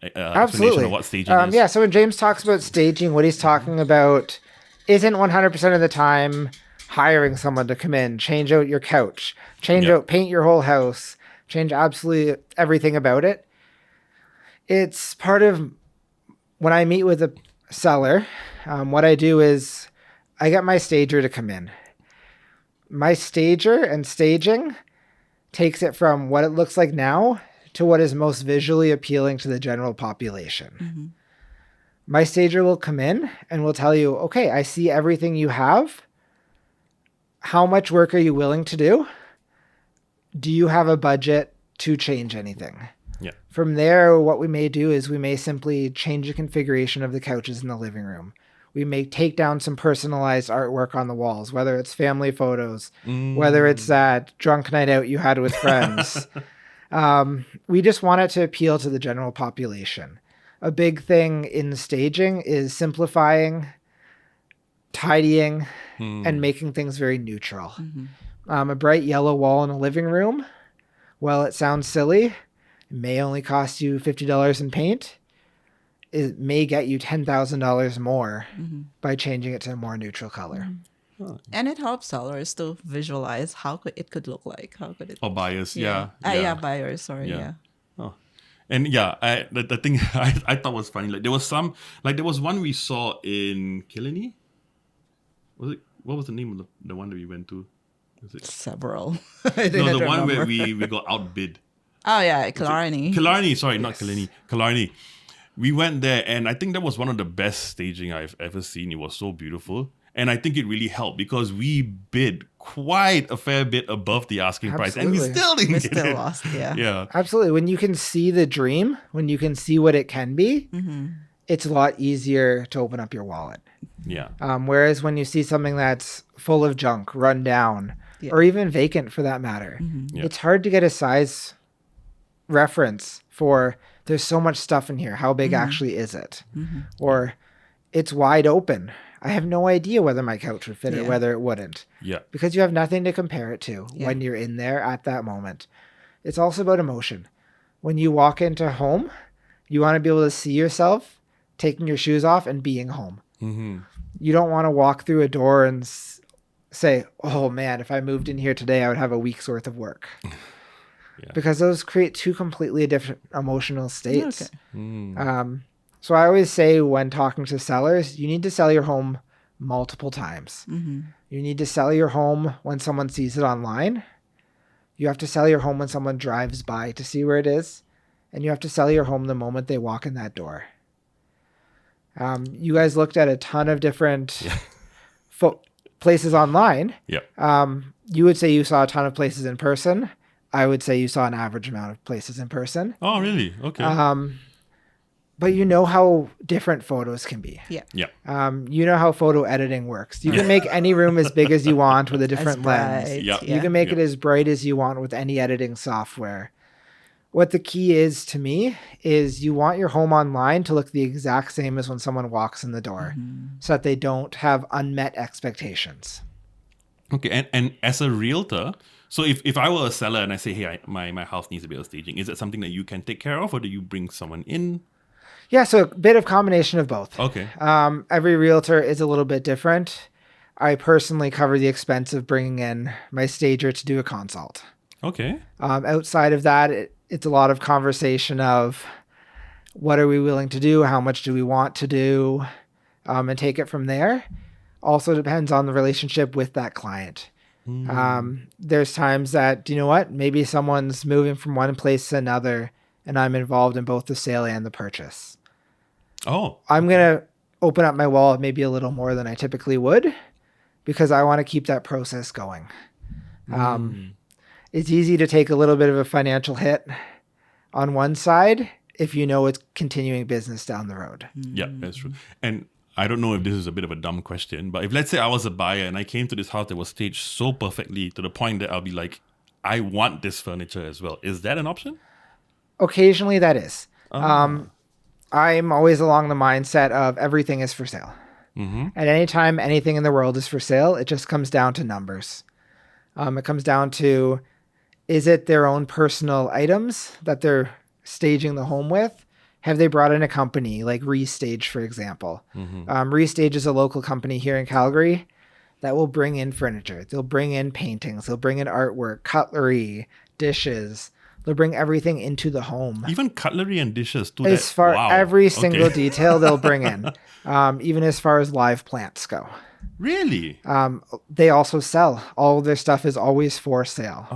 explanation of what staging is? Yeah, so when James talks about staging, what he's talking about isn't 100% of the time hiring someone to come in, change out your couch, paint your whole house, change absolutely everything about it. It's part of when I meet with a seller, what I do is I get my stager to come in. My stager and staging takes it from what it looks like now to what is most visually appealing to the general population. My stager will come in and will tell you, okay, I see everything you have. How much work are you willing to do? Do you have a budget to change anything? From there, what we may do is we may simply change the configuration of the couches in the living room. We may take down some personalized artwork on the walls, whether it's family photos, whether it's that drunk night out you had with friends. We just want it to appeal to the general population. A big thing in staging is simplifying, tidying, and making things very neutral. A bright yellow wall in a living room, well, it sounds silly. It may only cost you $50 in paint. It may get you $10,000 more by changing it to a more neutral color. And it helps sellers to visualize how it could look like. How could it? Or buyers, Yeah, buyers. Sorry, yeah. Oh. And the thing I thought was funny, like there was one we saw in Killiney. What was the name of the one that we went to? Was it Several. the one where we got outbid. Oh yeah, Killarney. Killarney, sorry, not Killiney. Killarney. We went there, and I think that was one of the best staging I've ever seen. It was so beautiful. And I think it really helped because we bid quite a fair bit above the asking price, and we still didn't get it. Lost, yeah. Yeah. Absolutely. When you can see the dream, when you can see what it can be, it's a lot easier to open up your wallet. Yeah. Whereas when you see something that's full of junk, run down, or even vacant for that matter, it's hard to get a size reference for there's so much stuff in here. How big actually is it? Or it's wide open. I have no idea whether my couch would fit or whether it wouldn't. Yeah. Because you have nothing to compare it to when you're in there at that moment. It's also about emotion. When you walk into home, you want to be able to see yourself taking your shoes off and being home. You don't want to walk through a door and say, oh man, if I moved in here today, I would have a week's worth of work. Because those create two completely different emotional states. So I always say when talking to sellers, you need to sell your home multiple times. You need to sell your home when someone sees it online. You have to sell your home when someone drives by to see where it is. And you have to sell your home the moment they walk in that door. You guys looked at a ton of different places online. You would say you saw a ton of places in person. I would say you saw an average amount of places in person. Oh, really? Okay. But you know how different photos can be. Yeah. You know how photo editing works. You can make any room as big as you want with a different lens. You can make it as bright as you want with any editing software. What the key is to me is you want your home online to look the exact same as when someone walks in the door so that they don't have unmet expectations. Okay. And as a realtor, so if I were a seller and I say, hey, my house needs a bit of staging, is it something that you can take care of, or do you bring someone in? Yeah, so a bit of combination of both. Okay. Every realtor is a little bit different. I personally cover the expense of bringing in my stager to do a consult. Okay. Outside of that, it's a lot of conversation of what are we willing to do? How much do we want to do? And take it from there. Also depends on the relationship with that client. There's times that, you know what, maybe someone's moving from one place to another and I'm involved in both the sale and the purchase. Oh. I'm going to open up my wallet maybe a little more than I typically would because I want to keep that process going. It's easy to take a little bit of a financial hit on one side if you know it's continuing business down the road. Yeah, that's true. And I don't know if this is a bit of a dumb question, but if let's say I was a buyer and I came to this house that was staged so perfectly to the point that I'll be like, I want this furniture as well. Is that an option? Occasionally that is. I'm always along the mindset of everything is for sale. At any time, anything in the world is for sale. It just comes down to numbers. It comes down to, is it their own personal items that they're staging the home with? Have they brought in a company like Restage, for example? Restage is a local company here in Calgary that will bring in furniture. They'll bring in paintings. They'll bring in artwork, cutlery, dishes. They'll bring everything into the home. Even cutlery and dishes too. As far every single detail they'll bring in, even as far as live plants go. Really? They also sell. All of their stuff is always for sale.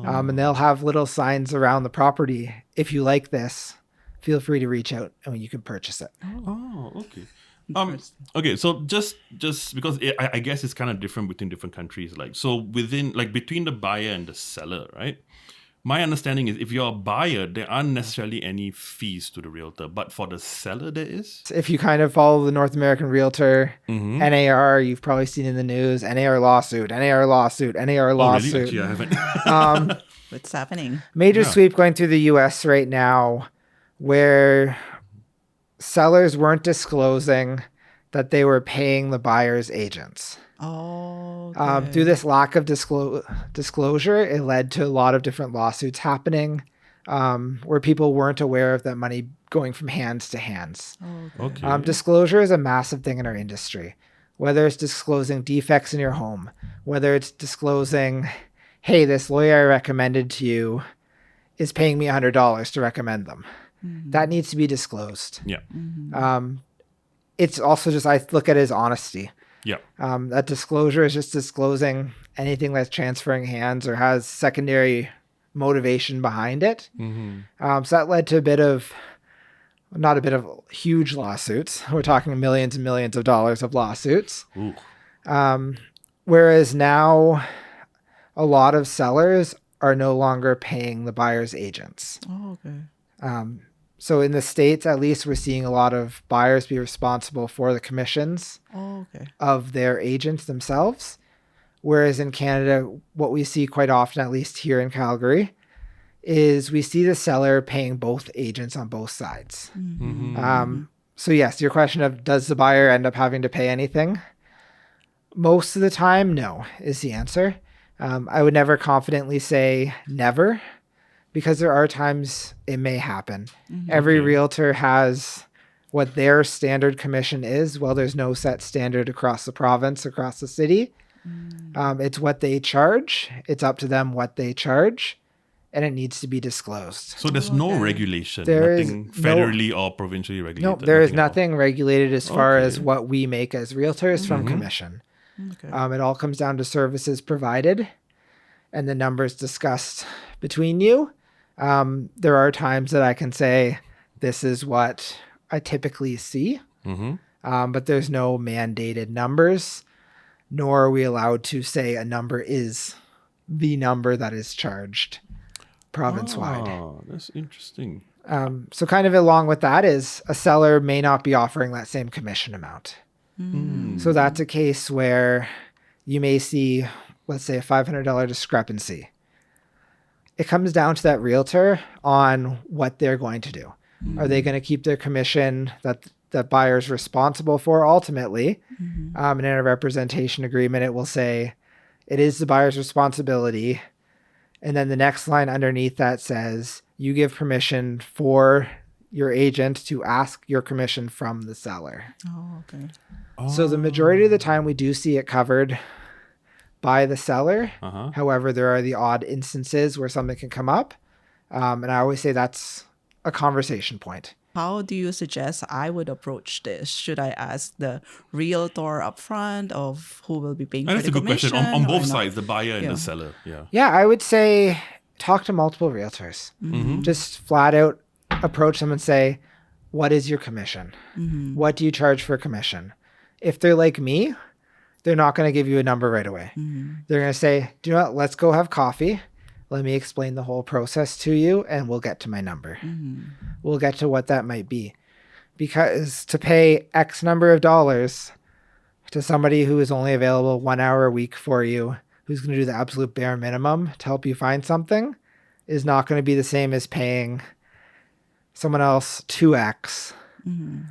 And they'll have little signs around the property. If you like this, feel free to reach out and you can purchase it. Oh, okay. Okay, so just because I guess it's kind of different between different countries. Like, so between the buyer and the seller, right? My understanding is if you're a buyer, there aren't necessarily any fees to the realtor, but for the seller, there is. If you kind of follow the North American Realtor, NAR, you've probably seen in the news, NAR lawsuit, NAR lawsuit, NAR lawsuit. Oh, really? Actually, I haven't. What's happening? Major sweep going through the US right now where sellers weren't disclosing that they were paying the buyer's agents. Oh, Through this lack of disclosure, it led to a lot of different lawsuits happening where people weren't aware of that money going from hands to hands. Okay. Disclosure is a massive thing in our industry, whether it's disclosing defects in your home, whether it's disclosing, hey, this lawyer I recommended to you is paying me $100 to recommend them. That needs to be disclosed. Yeah. It's also just, I look at it as honesty. Yeah. That disclosure is just disclosing anything that's transferring hands or has secondary motivation behind it. So that led to huge lawsuits. We're talking millions and millions of dollars of lawsuits. Ooh. Whereas now a lot of sellers are no longer paying the buyer's agents. Oh, okay. So in the States, at least, we're seeing a lot of buyers be responsible for the commissions of their agents themselves. Whereas in Canada, what we see quite often, at least here in Calgary, is we see the seller paying both agents on both sides. So yes, your question of does the buyer end up having to pay anything? Most of the time, no, is the answer. I would never confidently say never, because there are times it may happen. Every realtor has what their standard commission is. Well, there's no set standard across the province, across the city. It's what they charge. It's up to them what they charge, and it needs to be disclosed. So there's no regulation, There nothing is federally or provincially regulated. No, there is at all. nothing regulated as far as what we make as realtors from commission. It all comes down to services provided and the numbers discussed between you. There are times that I can say, this is what I typically see, but there's no mandated numbers, nor are we allowed to say a number is the number that is charged province-wide. Oh, that's interesting. So kind of along with that is a seller may not be offering that same commission amount. So that's a case where you may see, let's say, a $500 discrepancy. It comes down to that realtor on what they're going to do. Are they going to keep their commission that the buyer's responsible for ultimately? And in a representation agreement, it will say it is the buyer's responsibility. And then the next line underneath that says you give permission for your agent to ask your commission from the seller. Oh, okay. So the majority of the time we do see it covered by the seller. However, there are the odd instances where something can come up. And I always say that's a conversation point. How do you suggest I would approach this? Should I ask the realtor upfront of who will be paying for That's the a good question. commission? On or both not? sides, the buyer and the seller. Yeah. Yeah, I would say talk to multiple realtors. Just flat out approach them and say, what is your commission? What do you charge for commission? If they're like me, they're not going to give you a number right away. They're going to say, do you know what? Let's go have coffee. Let me explain the whole process to you and we'll get to my number. We'll get to what that might be. Because to pay X number of dollars to somebody who is only available 1 hour a week for you, who's going to do the absolute bare minimum to help you find something, is not going to be the same as paying someone else 2X.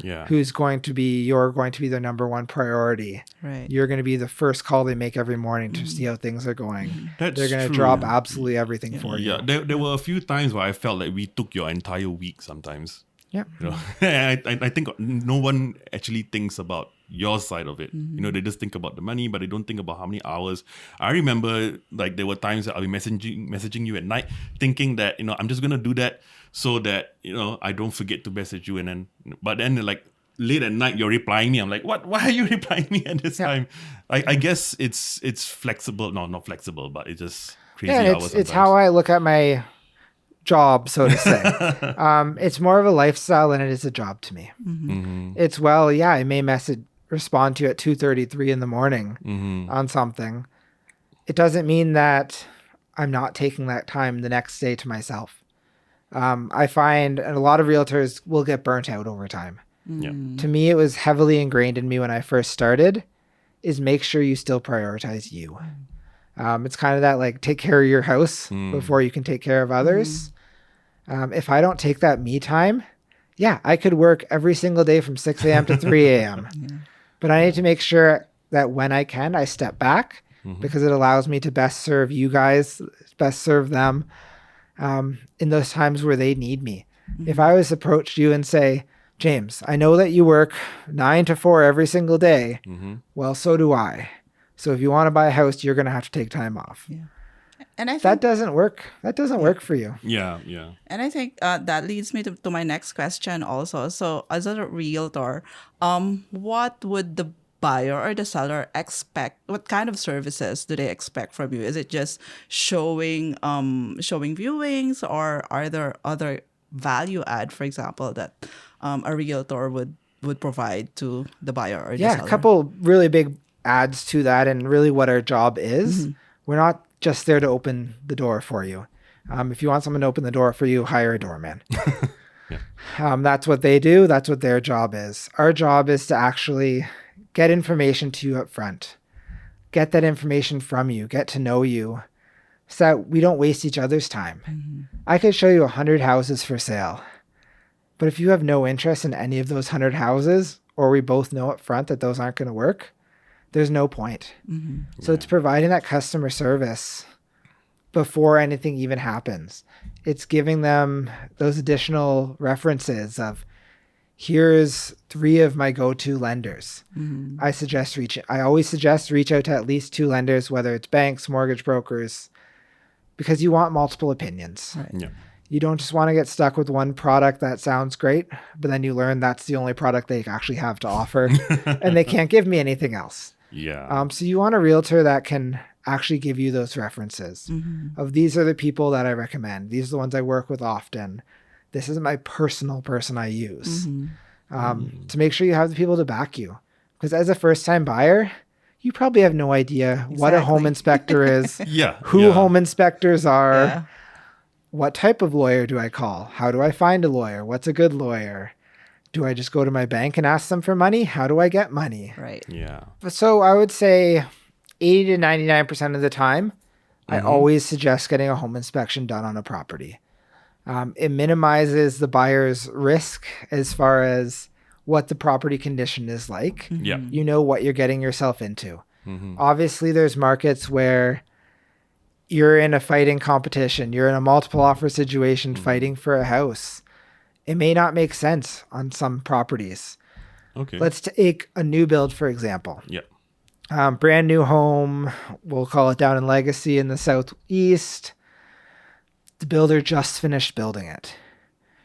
Yeah. You're going to be their number one priority. Right. You're going to be the first call they make every morning to see how things are going. That's They're going to true. drop absolutely everything for you. Yeah, there were a few times where I felt like we took your entire week sometimes. Yeah. You know, I think no one actually thinks about your side of it. You know, they just think about the money, but they don't think about how many hours. I remember like there were times that I'll be messaging you at night, thinking that, you know, I'm just gonna do that so that, you know, I don't forget to message you. But then like late at night you're replying me. I'm like, what? Why are you replying me at this time? I guess it's flexible. No, not flexible, but it's just crazy Yeah, hours. it's how I look at my job, so to say. It's more of a lifestyle than it is a job to me. It's, well, yeah, I may respond to you at 2:33 in the morning on something. It doesn't mean that I'm not taking that time the next day to myself. I find a lot of realtors will get burnt out over time. Yeah. To me, it was heavily ingrained in me when I first started, is make sure you still prioritize you. It's kind of that like take care of your house before you can take care of others. If I don't take that me time, yeah, I could work every single day from 6 a.m. to 3 a.m. But I need to make sure that when I can, I step back because it allows me to best serve you guys, best serve them in those times where they need me. If I was to approach you and say, James, I know that you work 9 to 4 every single day. Well, so do I. So if you want to buy a house, you're going to have to take time off. Yeah. And I think That doesn't work. That doesn't work for you. Yeah. And I think that leads me to my next question also. So as a realtor, what would the buyer or the seller expect? What kind of services do they expect from you? Is it just showing viewings, or are there other value add, for example, that a realtor would provide to the buyer or the seller? A couple really big adds to that, and really what our job is. We're not just there to open the door for you. If you want someone to open the door for you, hire a doorman. That's what they do. That's what their job is. Our job is to actually get information to you up front. Get that information from you. Get to know you so that we don't waste each other's time. I could show you 100 houses for sale. But if you have no interest in any of those 100 houses, or we both know up front that those aren't going to work, there's no point. So it's providing that customer service before anything even happens. It's giving them those additional references of, here's 3 of my go-to lenders. I always suggest reach out to at least 2 lenders, whether it's banks, mortgage brokers, because you want multiple opinions. Right. Yeah. You don't just want to get stuck with one product that sounds great, but then you learn that's the only product they actually have to offer and they can't give me anything else. Yeah. So you want a realtor that can actually give you those references of, these are the people that I recommend. These are the ones I work with often. This is my personal person I use. To make sure you have the people to back you. Because as a first-time buyer, you probably have no idea what a home inspector is, who home inspectors are, what type of lawyer do I call? How do I find a lawyer? What's a good lawyer? Do I just go to my bank and ask them for money? How do I get money? Right. Yeah. So I would say 80 to 99% of the time, I always suggest getting a home inspection done on a property. It minimizes the buyer's risk as far as what the property condition is like. You know what you're getting yourself into. Obviously, there's markets where you're in a fighting competition. You're in a multiple offer situation fighting for a house. It may not make sense on some properties. Okay. Let's take a new build, for example. Yeah. Brand new home, we'll call it down in Legacy in the southeast. The builder just finished building it.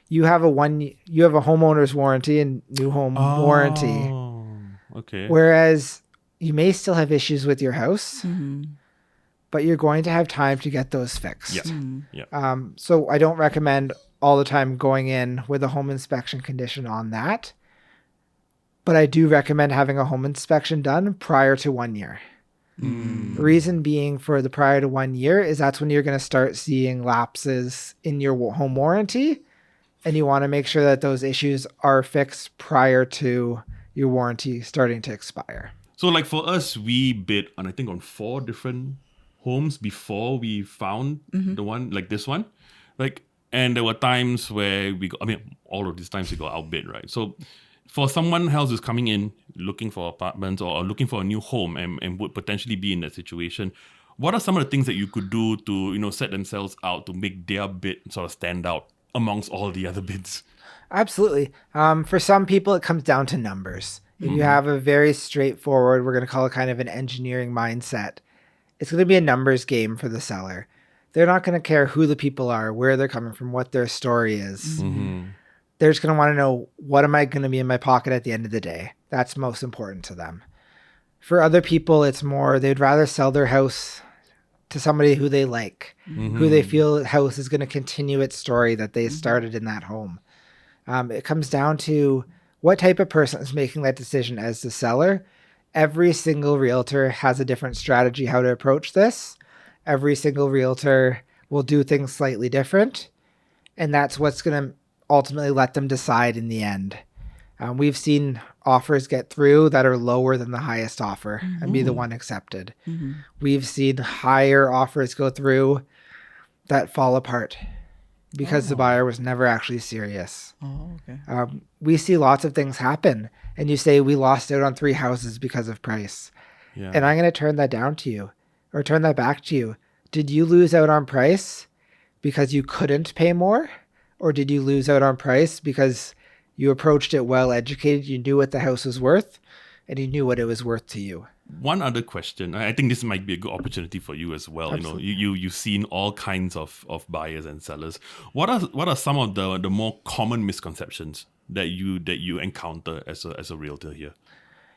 You have a homeowner's warranty and new home warranty. Okay. Whereas you may still have issues with your house, but you're going to have time to get those fixed. So I don't recommend all the time going in with a home inspection condition on that. But I do recommend having a home inspection done prior to 1 year. The reason being for the prior to 1 year is that's when you're going to start seeing lapses in your home warranty. And you want to make sure that those issues are fixed prior to your warranty starting to expire. So like for us, we bid on, I think, on 4 different homes before we found the one like this one. And there were times where all of these times we got outbid, right? So for someone else who's coming in looking for apartments or looking for a new home and would potentially be in that situation, what are some of the things that you could do to, set themselves out to make their bid sort of stand out amongst all the other bids? Absolutely. For some people, it comes down to numbers. If you have a very straightforward, we're going to call it kind of an engineering mindset, it's going to be a numbers game for the seller. They're not going to care who the people are, where they're coming from, what their story is. They're just going to want to know, what am I going to be in my pocket at the end of the day? That's most important to them. For other people, it's more, they'd rather sell their house to somebody who they like, who they feel the house is going to continue its story that they started in that home. It comes down to what type of person is making that decision as the seller. Every single realtor has a different strategy how to approach this. Every single realtor will do things slightly different. And that's what's going to ultimately let them decide in the end. We've seen offers get through that are lower than the highest offer and be the one accepted. We've seen higher offers go through that fall apart because the buyer was never actually serious. We see lots of things happen. And you say, we lost out on 3 houses because of price. Yeah. and I'm going to turn that down to you or turn that back to you. Did you lose out on price because you couldn't pay more? Or did you lose out on price because you approached it well educated, you knew what the house was worth, and you knew what it was worth to you? One other question. I think this might be a good opportunity for you as well. Absolutely. You know, you've seen all kinds of buyers and sellers. What are some of the more common misconceptions that you encounter as a realtor here?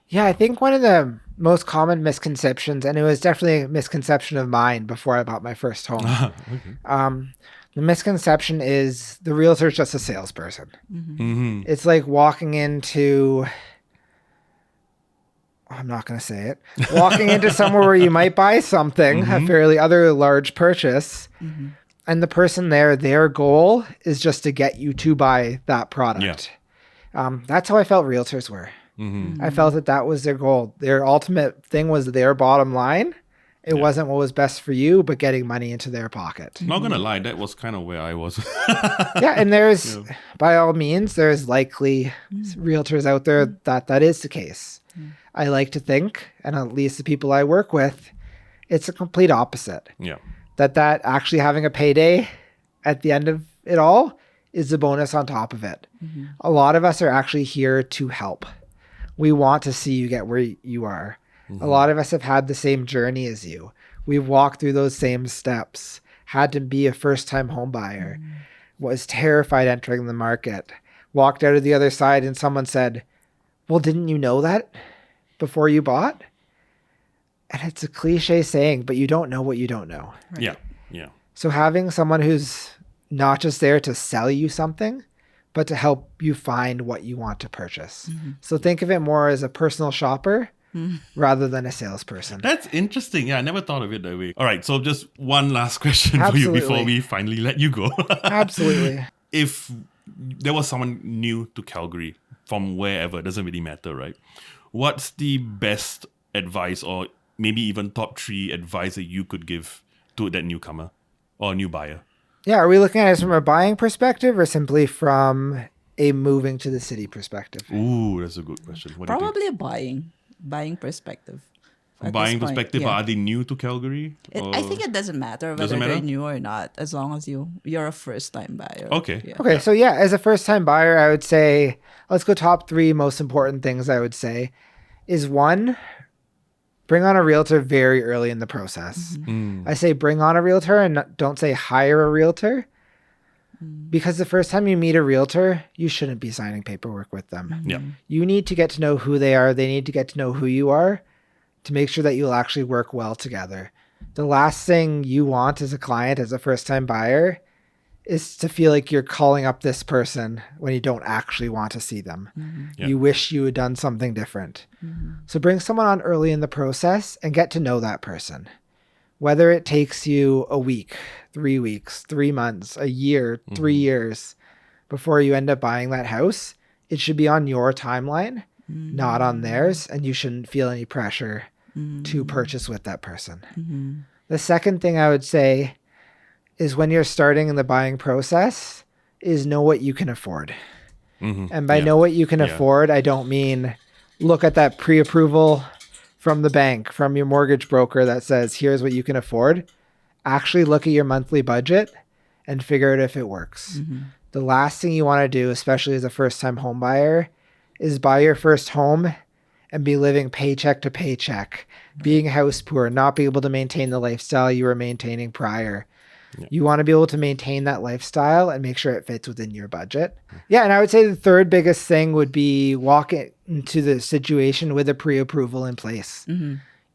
Yeah, I think one of the most common misconceptions, and it was definitely a misconception of mine before I bought my first home. Okay. The misconception is the realtor is just a salesperson. Mm-hmm. It's like walking into, I'm not going to say it, walking into somewhere where you might buy something, a fairly other large purchase, and the person there, their goal is just to get you to buy that product. That's how I felt realtors were. I felt that was their goal. Their ultimate thing was their bottom line. It wasn't what was best for you, but getting money into their pocket. Not gonna lie, that was kind of where I was. Yeah, and there's, by all means, there's likely realtors out there that is the case. I like to think, and at least the people I work with, it's a complete opposite. Yeah. That actually having a payday at the end of it all is a bonus on top of it. A lot of us are actually here to help. We want to see you get where you are. A lot of us have had the same journey as you. We've walked through those same steps, had to be a first-time home buyer, was terrified entering the market, walked out of the other side and someone said, well, didn't you know that before you bought? And it's a cliche saying, but you don't know what you don't know. Right. Yeah. Yeah. So having someone who's not just there to sell you something, but to help you find what you want to purchase. So think of it more as a personal shopper rather than a salesperson. That's interesting. Yeah, I never thought of it that way. All right, so just one last question for you Absolutely. before we finally let you go. Absolutely. If there was someone new to Calgary from wherever, it doesn't really matter, right? What's the best advice or maybe even top 3 advice that you could give to that newcomer or new buyer? Yeah, are we looking at it from a buying perspective or simply from a moving to the city perspective? Ooh, that's a good question. What do you think? Probably a buying perspective. From at buying this point, perspective, yeah. are they new to Calgary? I think it doesn't matter whether Doesn't matter? they're new or not, as long as you're a first-time buyer. Okay. Yeah. Okay, so yeah, as a first-time buyer, I would say, let's go top 3 most important things I would say is 1, bring on a realtor very early in the process. I say bring on a realtor and don't say hire a realtor because the first time you meet a realtor, you shouldn't be signing paperwork with them. Yeah. You need to get to know who they are. They need to get to know who you are to make sure that you'll actually work well together. The last thing you want as a client, as a first-time buyer, is to feel like you're calling up this person when you don't actually want to see them. Yeah. You wish you had done something different. So bring someone on early in the process and get to know that person. Whether it takes you a week, 3 weeks, 3 months, a year, 3 years before you end up buying that house, it should be on your timeline, not on theirs, and you shouldn't feel any pressure to purchase with that person. The second thing I would say is when you're starting in the buying process is know what you can afford. And by know what you can afford, I don't mean look at that pre-approval from the bank, from your mortgage broker that says, here's what you can afford. Actually look at your monthly budget and figure out if it works. The last thing you want to do, especially as a first-time home buyer, is buy your first home and be living paycheck to paycheck, being house poor, not be able to maintain the lifestyle you were maintaining prior. You want to be able to maintain that lifestyle and make sure it fits within your budget. Yeah, and I would say the third biggest thing would be walk into the situation with a pre-approval in place.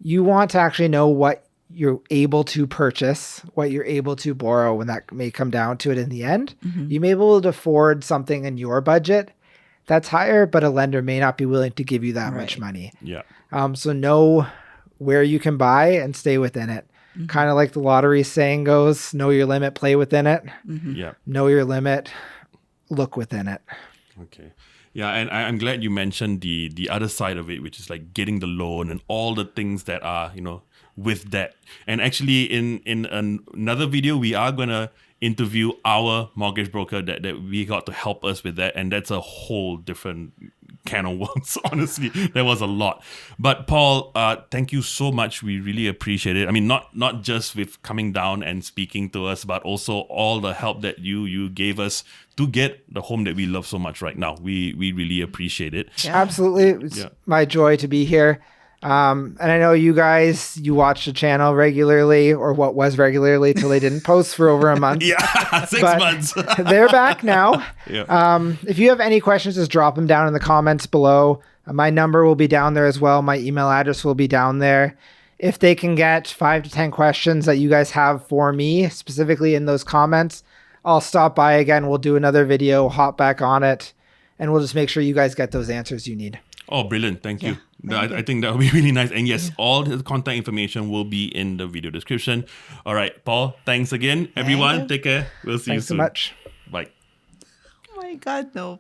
You want to actually know what you're able to purchase, what you're able to borrow when that may come down to it in the end. You may be able to afford something in your budget that's higher, but a lender may not be willing to give you that much money. Yeah. So know where you can buy and stay within it. Kind of like the lottery saying goes, know your limit, play within it. Yeah. Know your limit, look within it. Okay. Yeah, and I'm glad you mentioned the other side of it, which is like getting the loan and all the things that are, with that. And actually in another video, we are going to interview our mortgage broker that we got to help us with that. And that's a whole different can of worms. Honestly, there was a lot. But Paul, thank you so much. We really appreciate it. I mean, not just with coming down and speaking to us, but also all the help that you gave us to get the home that we love so much right now. We really appreciate it. Yeah. Absolutely. It's my joy to be here. And I know you guys, you watch the channel regularly, or what was regularly till they didn't post for over a month. Yeah, 6 months. They're back now. Yeah. If you have any questions, just drop them down in the comments below. My number will be down there as well. My email address will be down there. If they can get 5 to 10 questions that you guys have for me, specifically in those comments, I'll stop by again. We'll do another video, hop back on it, and we'll just make sure you guys get those answers you need. Oh, brilliant. Thank you. I think that would be really nice. And yes, all the contact information will be in the video description. All right, Paul, thanks again. Everyone, take care. We'll see you soon. Thanks so much. Bye. Oh my God, no.